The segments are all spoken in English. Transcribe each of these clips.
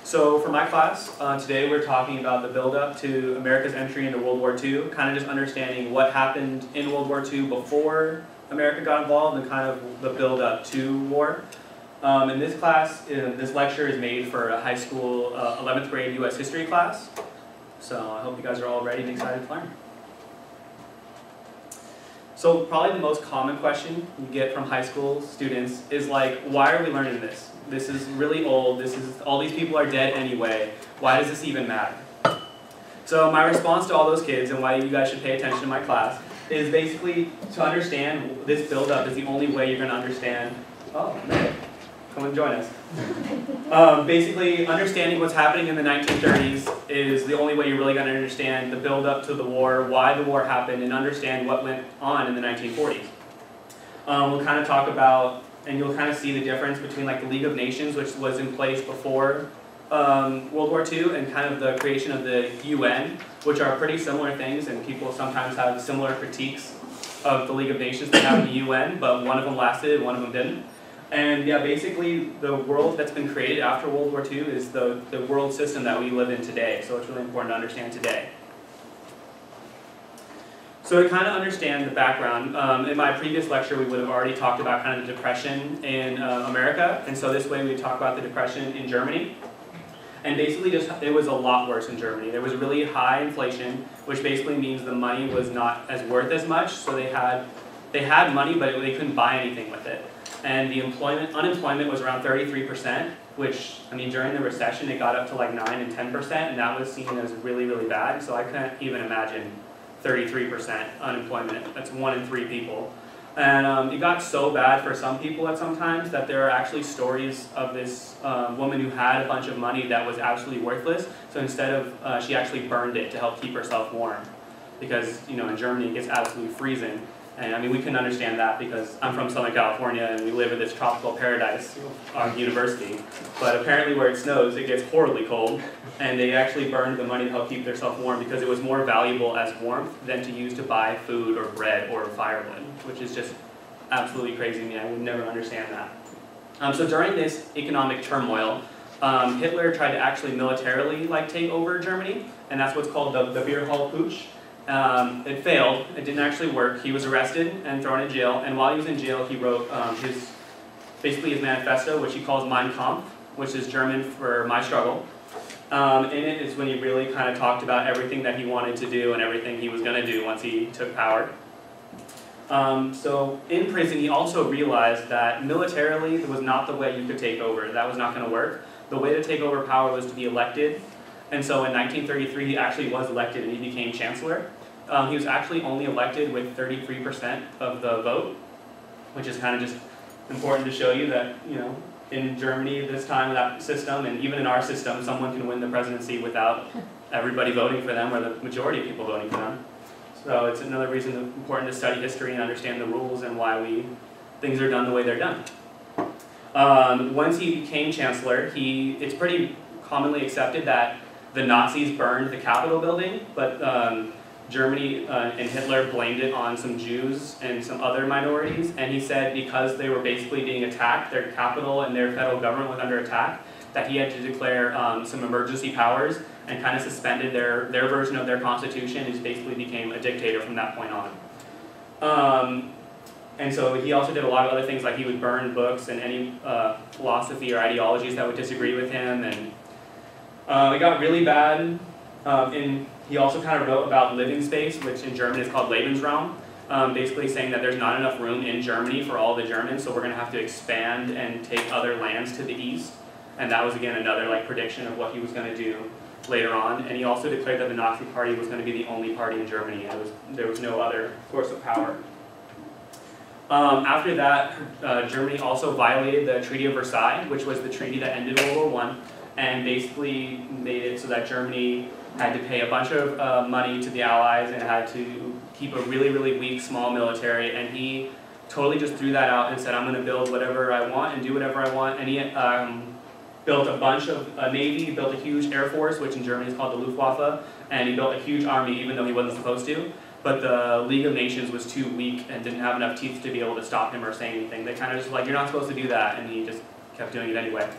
So for my class, today we're talking about the build-up to America's entry into World War II, kind of just understanding what happened in World War II before America got involved and kind of the build-up to war. In this class, this lecture is made for a high school 11th grade U.S. history class. So I hope you guys are all ready and excited to learn. So probably the most common question you get from high school students is like, why are we learning this? This is really old, all these people are dead anyway, why does this even matter? So my response to all those kids and why you guys should pay attention to my class is basically to understand this build-up is the only way you're going to understand, oh, man, come and join us. Basically, understanding what's happening in the 1930s is the only way you're really going to understand the build-up to the war, why the war happened, and understand what went on in the 1940s. We'll kind of talk about, and you'll kind of see the difference between like the League of Nations, which was in place before World War II, and kind of the creation of the UN, which are pretty similar things, and people sometimes have similar critiques of the League of Nations that have in the UN, but one of them lasted, one of them didn't. And yeah, basically the world that's been created after World War II is the world system that we live in today, so it's really important to understand today. So to kind of understand the background, in my previous lecture we would have already talked about kind of the Depression in America, and so this way we talk about the Depression in Germany. And basically it was a lot worse in Germany. There was really high inflation, which basically means the money was not as worth as much, so they had money but they couldn't buy anything with it. And the unemployment was around 33%, which, I mean, during the recession it got up to like 9 and 10%, and that was seen as really, really bad, so I couldn't even imagine 33% unemployment. That's 1 in 3 people. And it got so bad for some people at some times that there are actually stories of this woman who had a bunch of money that was absolutely worthless, so instead of, she actually burned it to help keep herself warm. Because, you know, in Germany it gets absolutely freezing. And I mean, we couldn't understand that because I'm from Southern California and we live in this tropical paradise on university. But apparently where it snows, it gets horribly cold. And they actually burned the money to help keep themselves warm because it was more valuable as warmth than to use to buy food or bread or firewood, which is just absolutely crazy to me. I would never understand that. So during this economic turmoil, Hitler tried to actually militarily take over Germany, and that's what's called the Beer Hall Putsch. It failed. It didn't actually work. He was arrested and thrown in jail, and while he was in jail he wrote basically his manifesto, which he calls Mein Kampf, which is German for My Struggle. In it is when he really kind of talked about everything that he wanted to do and everything he was going to do once he took power. So in prison he also realized that militarily it was not the way you could take over. That was not going to work. The way to take over power was to be elected. And so in 1933 he actually was elected and he became chancellor. He was actually only elected with 33% of the vote, which is kind of just important to show you that, you know, in Germany this time, that system, and even in our system, someone can win the presidency without everybody voting for them or the majority of people voting for them. So it's another reason important to study history and understand the rules and why things are done the way they're done. Once he became chancellor, it's pretty commonly accepted that the Nazis burned the Capitol building, but Germany and Hitler blamed it on some Jews and some other minorities, and he said because they were basically being attacked, their capital and their federal government was under attack, that he had to declare some emergency powers and kind of suspended their version of their constitution and just basically became a dictator from that point on. And so he also did a lot of other things, like he would burn books and any philosophy or ideologies that would disagree with him, and it got really bad. He also kind of wrote about living space, which in German is called Lebensraum, basically saying that there's not enough room in Germany for all the Germans, so we're going to have to expand and take other lands to the east. And that was, again, another prediction of what he was going to do later on. And he also declared that the Nazi Party was going to be the only party in Germany, and there was no other source of power. After that, Germany also violated the Treaty of Versailles, which was the treaty that ended World War I, and basically made it so that Germany had to pay a bunch of money to the Allies and had to keep a really, really weak, small military, and he totally just threw that out and said, I'm going to build whatever I want and do whatever I want, and he built a bunch of navy, he built a huge air force, which in Germany is called the Luftwaffe, and he built a huge army even though he wasn't supposed to, but the League of Nations was too weak and didn't have enough teeth to be able to stop him or say anything. They kind of just you're not supposed to do that, and he just kept doing it anyway.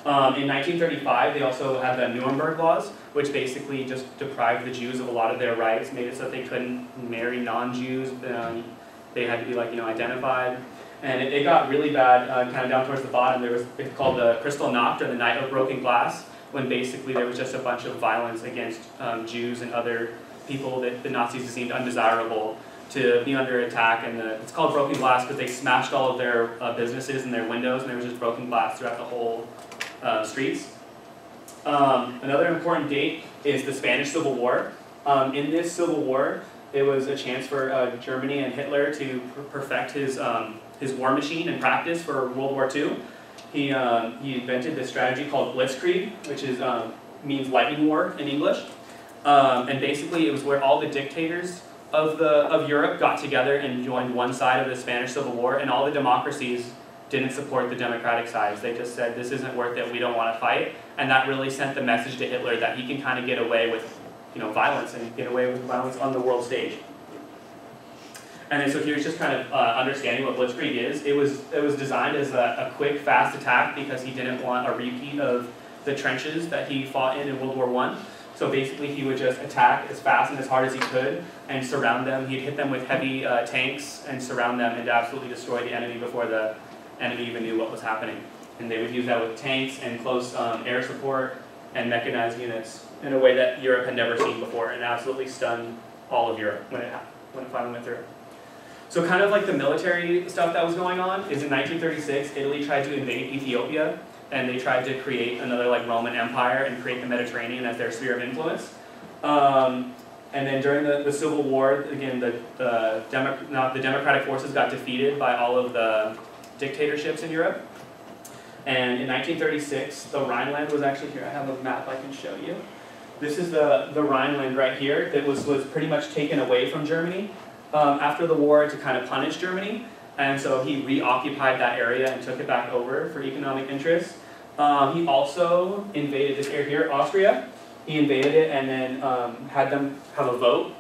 In 1935, they also had the Nuremberg laws, which basically just deprived the Jews of a lot of their rights, made it so that they couldn't marry non-Jews. They had to be identified. And it got really bad, kind of down towards the bottom. It's called the Kristallnacht, or the Night of Broken Glass, when basically there was just a bunch of violence against Jews and other people that the Nazis deemed undesirable to be under attack. And it's called broken glass because they smashed all of their businesses and their windows, and there was just broken glass throughout the whole streets. Another important date is the Spanish Civil War. In this Civil War, it was a chance for Germany and Hitler to perfect his war machine and practice for World War II. He invented this strategy called Blitzkrieg, which means lightning war in English. And basically, it was where all the dictators of Europe got together and joined one side of the Spanish Civil War, and all the democracies didn't support the democratic sides. They just said, this isn't worth it, we don't want to fight. And that really sent the message to Hitler that he can kind of get away with violence, and get away with violence on the world stage. And then, so here's just kind of understanding what Blitzkrieg is. It was designed as a quick, fast attack because he didn't want a repeat of the trenches that he fought in World War I. So basically, he would just attack as fast and as hard as he could and surround them. He'd hit them with heavy tanks and surround them and absolutely destroy the enemy before the enemy even knew what was happening. And they would use that with tanks and close air support and mechanized units in a way that Europe had never seen before, and absolutely stunned all of Europe when it finally went through. So kind of like the military stuff that was going on is in 1936, Italy tried to invade Ethiopia, and they tried to create another Roman Empire and create the Mediterranean as their sphere of influence. And then during the Civil War, again, the democratic forces got defeated by all of the dictatorships in Europe. And in 1936, the Rhineland was actually here. I have a map I can show you. This is the Rhineland right here that was pretty much taken away from Germany after the war to kind of punish Germany. And so he reoccupied that area and took it back over for economic interests. He also invaded this area here, Austria. He invaded it and then had them have a vote.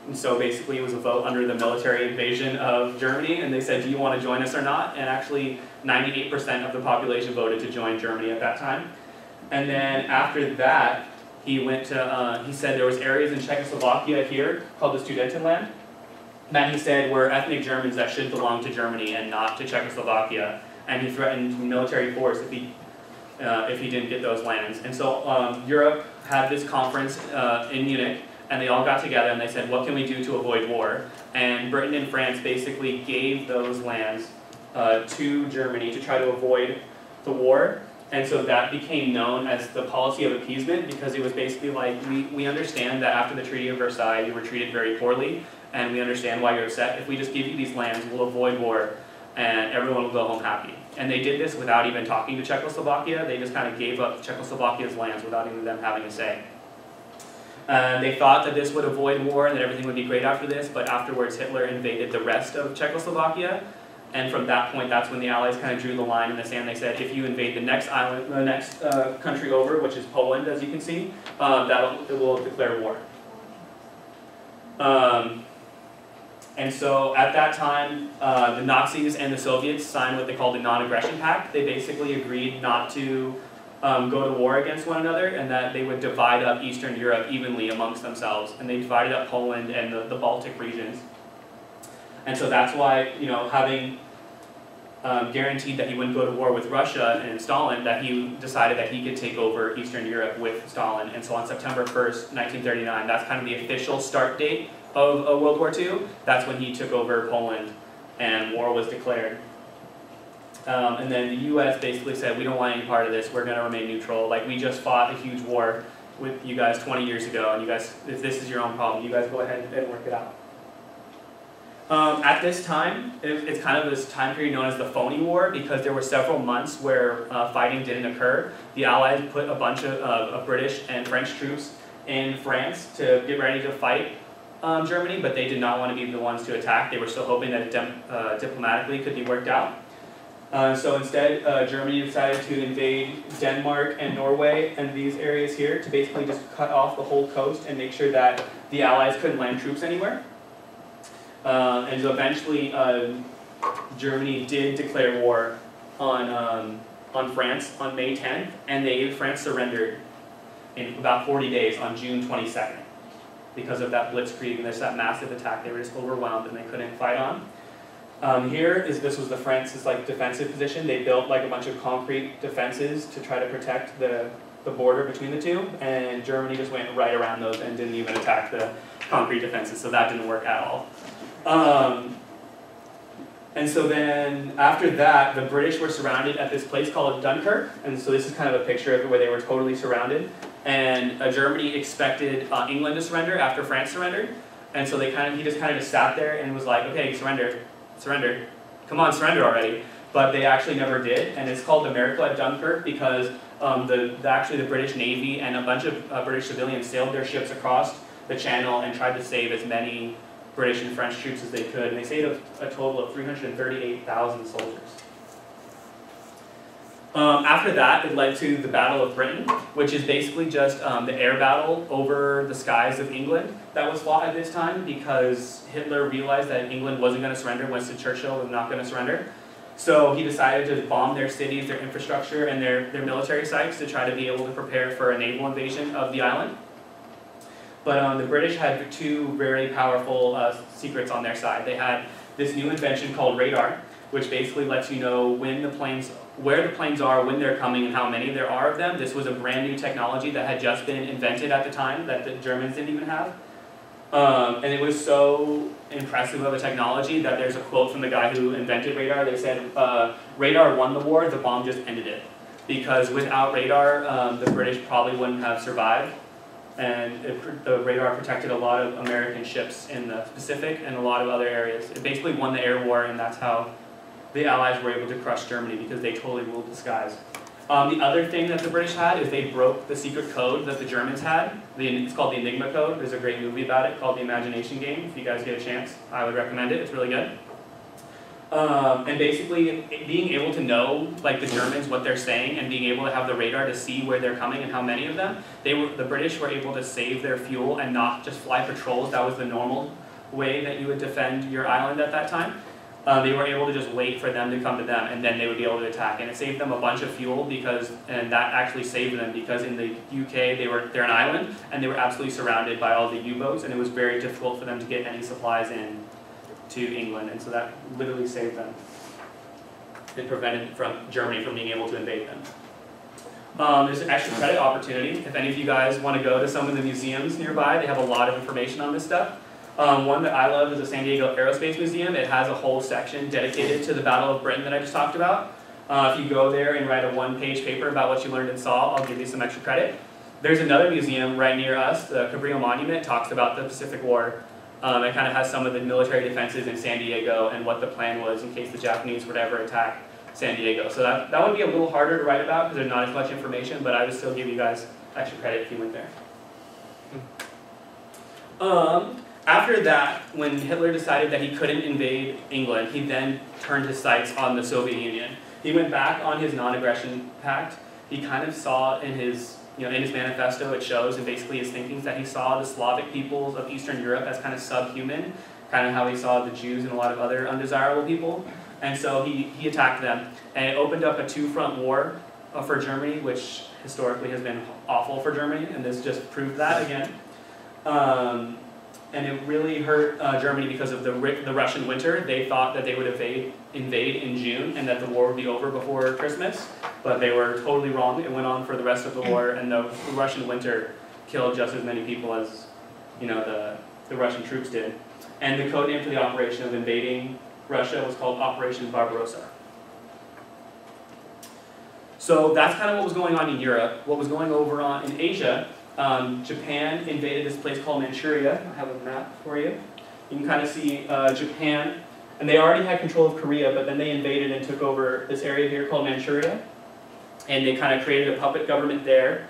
And so basically it was a vote under the military invasion of Germany, and they said, do you want to join us or not? And actually 98% of the population voted to join Germany at that time. And then after that, he said there was areas in Czechoslovakia here called the Sudetenland that he said were ethnic Germans that should belong to Germany and not to Czechoslovakia. And he threatened military force if he didn't get those lands. And so Europe had this conference in Munich, and they all got together and they said, what can we do to avoid war? And Britain and France basically gave those lands to Germany to try to avoid the war. And so that became known as the policy of appeasement, because it was basically we understand that after the Treaty of Versailles you were treated very poorly, and we understand why you're upset. If we just give you these lands, we'll avoid war, and everyone will go home happy. And they did this without even talking to Czechoslovakia. They just kind of gave up Czechoslovakia's lands without even them having a say. They thought that this would avoid war and that everything would be great after this, but afterwards Hitler invaded the rest of Czechoslovakia, and from that point, that's when the Allies kind of drew the line in the sand. They said, if you invade the next country over, which is Poland, as you can see, it will declare war. And so at that time, the Nazis and the Soviets signed what they called the Non-Aggression Pact. They basically agreed not to go to war against one another, and that they would divide up Eastern Europe evenly amongst themselves. And they divided up Poland and the Baltic regions. And so that's why, having guaranteed that he wouldn't go to war with Russia and Stalin, that he decided that he could take over Eastern Europe with Stalin. And so on September 1st, 1939, that's kind of the official start date of World War II. That's when he took over Poland and war was declared. And then the U.S. basically said, we don't want any part of this, we're going to remain neutral. We just fought a huge war with you guys 20 years ago, and you guys, if this is your own problem, you guys go ahead and work it out. At this time, it's kind of this time period known as the phony war, because there were several months where fighting didn't occur. The Allies put a bunch of British and French troops in France to get ready to fight Germany, but they did not want to be the ones to attack. They were still hoping that it diplomatically could be worked out. So instead, Germany decided to invade Denmark and Norway and these areas here to basically just cut off the whole coast and make sure that the Allies couldn't land troops anywhere. And so eventually, Germany did declare war on on France on May 10th, and France surrendered in about 40 days on June 22nd. Because of that blitzkrieg and that massive attack, they were just overwhelmed and they couldn't fight on. This was the France's like defensive position. They built like a bunch of concrete defenses to try to protect the border between the two, and Germany just went right around those and didn't even attack the concrete defenses, so that didn't work at all. And so then after that, the British were surrounded at this place called Dunkirk, and so this is kind of a picture of it where they were totally surrounded. And Germany expected England to surrender after France surrendered, and so he just kind of sat there and was like, okay, surrender, come on, surrender already. But they actually never did, and it's called the Miracle at Dunkirk because actually the British Navy and a bunch of British civilians sailed their ships across the channel and tried to save as many British and French troops as they could, and they saved a total of 338,000 soldiers. After that, it led to the Battle of Britain, which is basically just the air battle over the skies of England that was fought at this time because Hitler realized that England wasn't going to surrender. Winston Churchill was not going to surrender. So he decided to bomb their cities, their infrastructure, and their military sites to try to be able to prepare for a naval invasion of the island. But the British had two very powerful secrets on their side. They had this new invention called radar, which basically lets you know where the planes are, when they're coming, and how many there are of them. This was a brand new technology that had just been invented at the time that the Germans didn't even have. And it was so impressive of a technology that there's a quote from the guy who invented radar. They said, radar won the war, the bomb just ended it. Because without radar, the British probably wouldn't have survived. And the radar protected a lot of American ships in the Pacific and a lot of other areas. It basically won the air war, and that's how the Allies were able to crush Germany, because they totally ruled the skies. The other thing that the British had is they broke the secret code that the Germans had. It's called the Enigma Code. There's a great movie about it called The Imagination Game. If you guys get a chance, I would recommend it. It's really good. And basically, being able to know, like the Germans, what they're saying, and being able to have the radar to see where they're coming and how many of them, the British were able to save their fuel and not just fly patrols. That was the normal way that you would defend your island at that time. They were able to just wait for them to come to them, and then they would be able to attack. And it saved them a bunch of fuel and that actually saved them because in the UK they're an island and they were absolutely surrounded by all the U-boats, and it was very difficult for them to get any supplies in to England, and so that literally saved them. It prevented Germany from being able to invade them. There's an extra credit opportunity. If any of you guys want to go to some of the museums nearby, they have a lot of information on this stuff. One that I love is the San Diego Aerospace Museum. It has a whole section dedicated to the Battle of Britain that I just talked about. If you go there and write a one-page paper about what you learned and saw, I'll give you some extra credit. There's another museum right near us, the Cabrillo Monument, talks about the Pacific War. It kind of has some of the military defenses in San Diego and what the plan was in case the Japanese would ever attack San Diego. So that would be a little harder to write about because there's not as much information, but I would still give you guys extra credit if you went there. After that, when Hitler decided that he couldn't invade England, he then turned his sights on the Soviet Union. He went back on his non-aggression pact. He kind of saw in his manifesto, it shows, and basically his thinking, that he saw the Slavic peoples of Eastern Europe as kind of subhuman, kind of how he saw the Jews and a lot of other undesirable people. And so he attacked them, and it opened up a two-front war for Germany, which historically has been awful for Germany, and this just proved that again. And it really hurt Germany because of the Russian winter. They thought that they would invade in June and that the war would be over before Christmas, but they were totally wrong. It went on for the rest of the war, and the Russian winter killed just as many people as the Russian troops did. And the code name for the operation of invading Russia was called Operation Barbarossa. So that's kind of what was going on in Europe. What was going over in Asia, Japan invaded this place called Manchuria. I have a map for you. You can kind of see Japan, and they already had control of Korea, but then they invaded and took over this area here called Manchuria, and they kind of created a puppet government there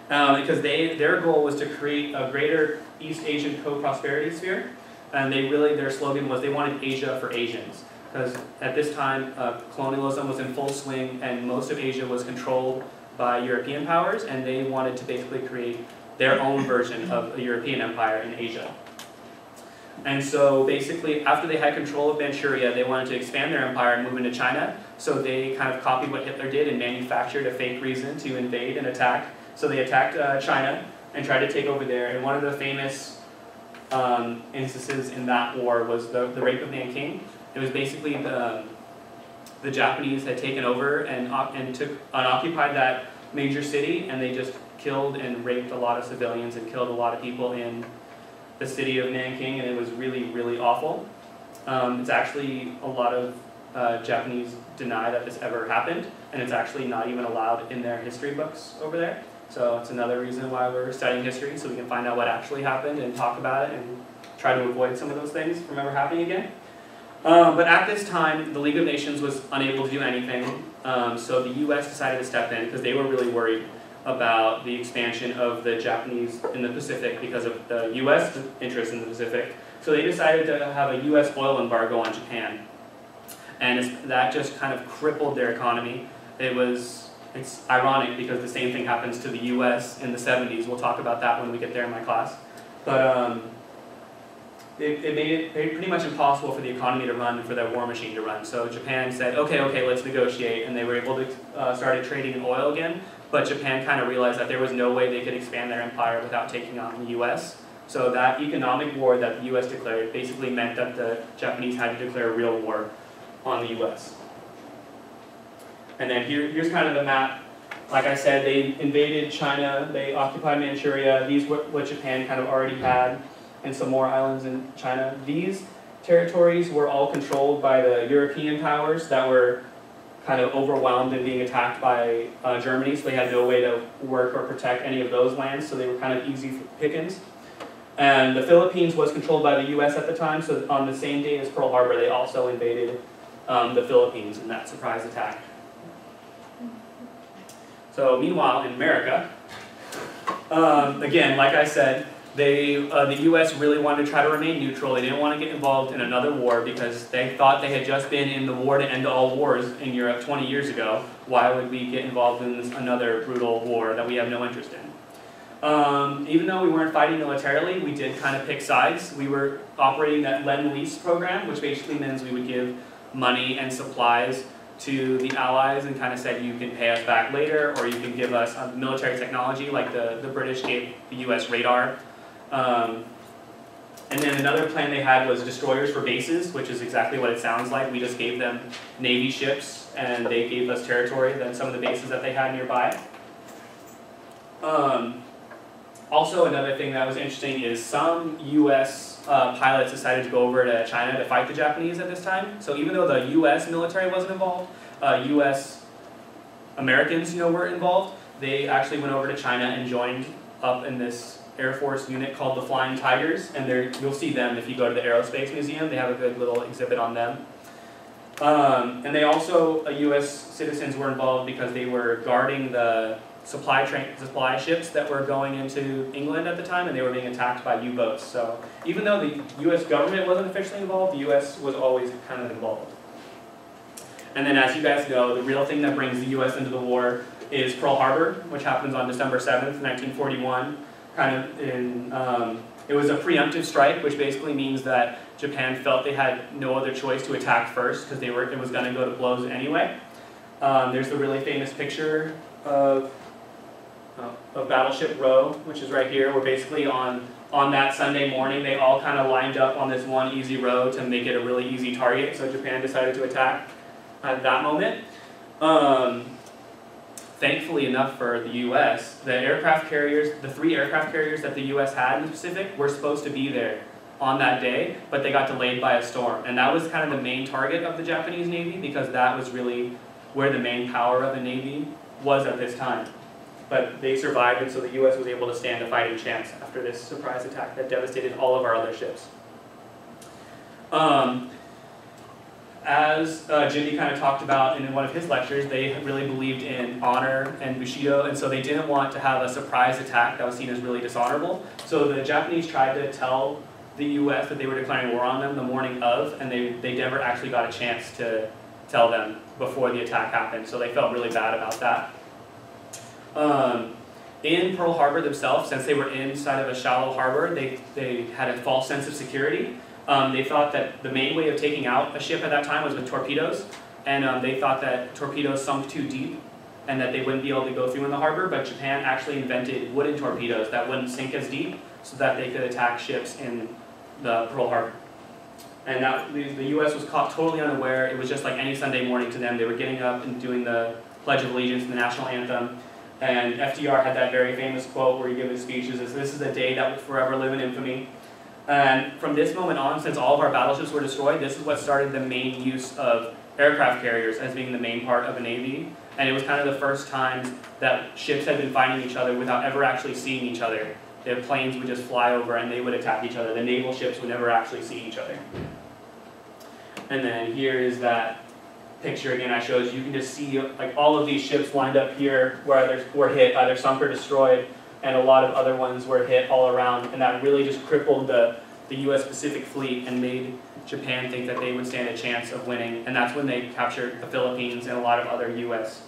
because their goal was to create a greater East Asian co-prosperity sphere, and their slogan was they wanted Asia for Asians, because at this time colonialism was in full swing and most of Asia was controlled by European powers, and they wanted to basically create their own version of a European empire in Asia. And so basically, after they had control of Manchuria, they wanted to expand their empire and move into China. So they kind of copied what Hitler did and manufactured a fake reason to invade and attack. So they attacked China and tried to take over there. And one of the famous instances in that war was the rape of Nanking. It was basically the Japanese had taken over and occupied that major city, and they just killed and raped a lot of civilians and killed a lot of people in the city of Nanking, and it was really, really awful. It's actually, a lot of Japanese deny that this ever happened, and it's actually not even allowed in their history books over there. So it's another reason why we're studying history, so we can find out what actually happened and talk about it and try to avoid some of those things from ever happening again. But at this time, the League of Nations was unable to do anything, so the US decided to step in because they were really worried about the expansion of the Japanese in the Pacific because of the US interest in the Pacific. So they decided to have a US oil embargo on Japan. And that just kind of crippled their economy. It's ironic because the same thing happens to the US in the 70s. We'll talk about that when we get there in my class. But it made it pretty much impossible for the economy to run and for their war machine to run. So Japan said, okay, let's negotiate. And they were able to start trading in oil again. But Japan kind of realized that there was no way they could expand their empire without taking on the US. So that economic war that the US declared basically meant that the Japanese had to declare a real war on the US. And then here's kind of the map. Like I said, they invaded China, they occupied Manchuria. These were what Japan kind of already had, and some more islands in China. These territories were all controlled by the European powers that were kind of overwhelmed and being attacked by Germany, so they had no way to work or protect any of those lands, so they were kind of easy pickings. And the Philippines was controlled by the US at the time, so on the same day as Pearl Harbor, they also invaded the Philippines in that surprise attack. So meanwhile, in America, again, like I said, the US really wanted to try to remain neutral. They didn't want to get involved in another war because they thought they had just been in the war to end all wars in Europe 20 years ago. Why would we get involved in another brutal war that we have no interest in? Even though we weren't fighting militarily, we did kind of pick sides. We were operating that Lend-Lease program, which basically means we would give money and supplies to the Allies and kind of said you can pay us back later, or you can give us military technology like the British gave the US radar. And then another plan they had was destroyers for bases, which is exactly what it sounds like. We just gave them Navy ships and they gave us territory than some of the bases that they had nearby. Also, another thing that was interesting is some US pilots decided to go over to China to fight the Japanese at this time. So even though the US military wasn't involved, US Americans, were involved, they actually went over to China and joined up in this Air Force unit called the Flying Tigers, and you'll see them if you go to the Aerospace Museum. They have a good little exhibit on them. And they also, US citizens were involved because they were guarding the supply ships that were going into England at the time, and they were being attacked by U-boats. So even though the US government wasn't officially involved, the US was always kind of involved. And then as you guys know, the real thing that brings the US into the war is Pearl Harbor, which happens on December 7th, 1941. It was a preemptive strike, which basically means that Japan felt they had no other choice to attack first because it was going to go to blows anyway. There's the really famous picture of Battleship Row, which is right here, where basically on that Sunday morning they all kind of lined up on this one easy row to make it a really easy target, so Japan decided to attack at that moment. Thankfully enough for the US, the three aircraft carriers that the US had in the Pacific were supposed to be there on that day, but they got delayed by a storm. And that was kind of the main target of the Japanese Navy because that was really where the main power of the Navy was at this time. But they survived, and so the US was able to stand a fighting chance after this surprise attack that devastated all of our other ships. As Jimmy kind of talked about in one of his lectures, they really believed in honor and Bushido, and so they didn't want to have a surprise attack that was seen as really dishonorable. So the Japanese tried to tell the US that they were declaring war on them the morning of, and they never actually got a chance to tell them before the attack happened, so they felt really bad about that. In Pearl Harbor themselves, since they were inside of a shallow harbor, they had a false sense of security. They thought that the main way of taking out a ship at that time was with torpedoes. and they thought that torpedoes sunk too deep and that they wouldn't be able to go through in the harbor, but Japan actually invented wooden torpedoes that wouldn't sink as deep so that they could attack ships in the Pearl Harbor. And that, the US was caught totally unaware. It was just like any Sunday morning to them. They were getting up and doing the Pledge of Allegiance and the national anthem. And FDR had that very famous quote where he gave his speeches, "This is a day that will forever live in infamy." And from this moment on, since all of our battleships were destroyed, this is what started the main use of aircraft carriers as being the main part of a navy. And it was kind of the first time that ships had been fighting each other without ever actually seeing each other. The planes would just fly over and they would attack each other. The naval ships would never actually see each other. And then here is that picture again I showed you. You can just see like all of these ships lined up here where were hit, either sunk or destroyed, and a lot of other ones were hit all around. And that really just crippled the US Pacific Fleet and made Japan think that they would stand a chance of winning. And that's when they captured the Philippines and a lot of other US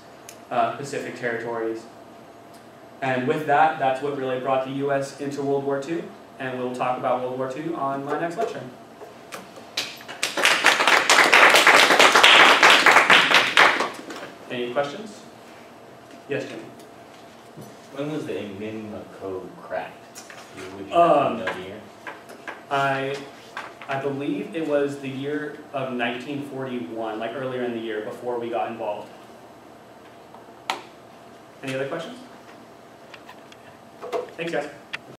Pacific territories. And with that, that's what really brought the US into World War II. And we'll talk about World War II on my next lecture. Any questions? Yes, Jimmy. When was the Enigma code cracked? Would you know the year? I believe it was the year of 1941, like earlier in the year before we got involved. Any other questions? Thanks, guys.